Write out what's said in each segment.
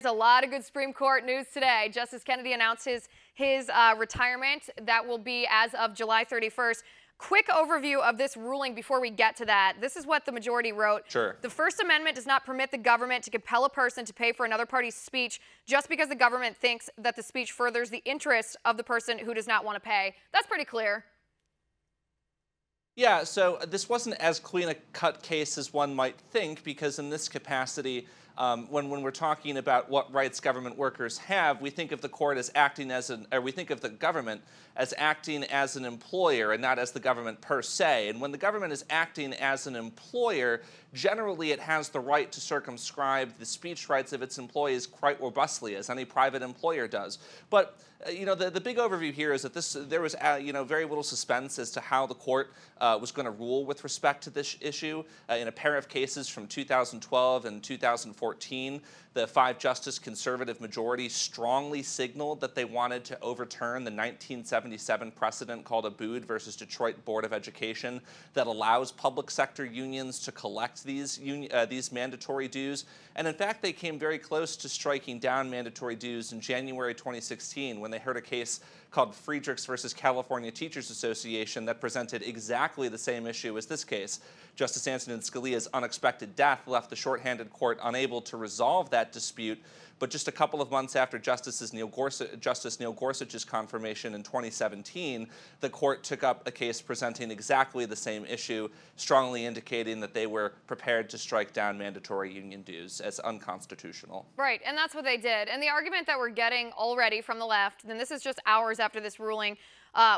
A lot of good Supreme Court news today. Justice Kennedy announced his retirement. That will be as of July 31st. Quick overview of this ruling before we get to that. This is what the majority wrote. Sure. The First Amendment does not permit the government to compel a person to pay for another party's speech just because the government thinks that the speech furthers the interests of the person who does not want to pay. That's pretty clear. Yeah, so this wasn't as clean a cut case as one might think, because in this capacity, when we're talking about what rights government workers have, we think of the court as acting as we think of the government as acting as an employer and not as the government per se. And when the government is acting as an employer, generally it has the right to circumscribe the speech rights of its employees quite robustly, as any private employer does. But the big overview here is that there was very little suspense as to how the court was going to rule with respect to this issue. In a pair of cases from 2012 and 2014, the 5-justice conservative majority strongly signaled that they wanted to overturn the 1977 precedent called Abood versus Detroit Board of Education that allows public sector unions to collect these mandatory dues. And in fact, they came very close to striking down mandatory dues in January 2016 when they heard a case called Friedrichs versus California Teachers Association that presented exactly the same issue as this case. Justice Antonin Scalia's unexpected death left the shorthanded court unable to resolve that dispute, but just a couple of months after Justice Neil Gorsuch's confirmation in 2017, the court took up a case presenting exactly the same issue, strongly indicating that they were prepared to strike down mandatory union dues as unconstitutional. Right, and that's what they did. And the argument that we're getting already from the left, and this is just hours after this ruling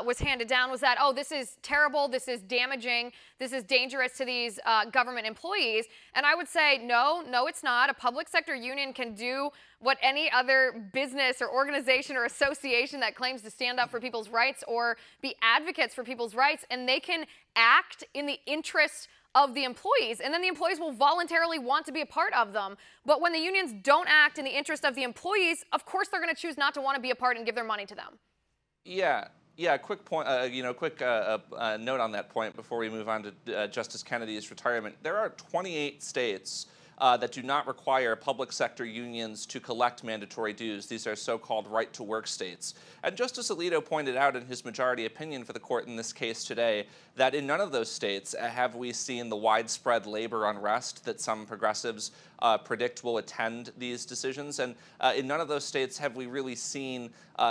was handed down, was that, oh, this is terrible, this is damaging, this is dangerous to these government employees. And I would say, no, it's not. A public sector union can do what any other business or organization or association that claims to stand up for people's rights or be advocates for people's rights, and they can act in the interest of the employees, and then the employees will voluntarily want to be a part of them. But when the unions don't act in the interest of the employees, of course they're going to choose not to want to be a part and give their money to them. Yeah, quick point. Quick note on that point before we move on to Justice Kennedy's retirement. There are 28 states that do not require public sector unions to collect mandatory dues. These are so-called right-to-work states. And Justice Alito pointed out in his majority opinion for the court in this case today that in none of those states have we seen the widespread labor unrest that some progressives predict will attend these decisions. And in none of those states have we really seen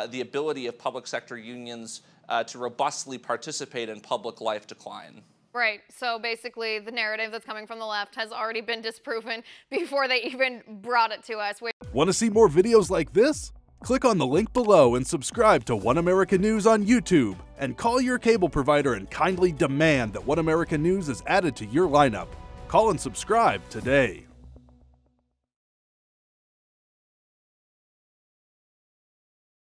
the ability of public sector unions to robustly participate in public life decline. Right. So basically, the narrative that's coming from the left has already been disproven before they even brought it to us. Want to see more videos like this? Click on the link below and subscribe to One America News on YouTube. And call your cable provider and kindly demand that One America News is added to your lineup. Call and subscribe today.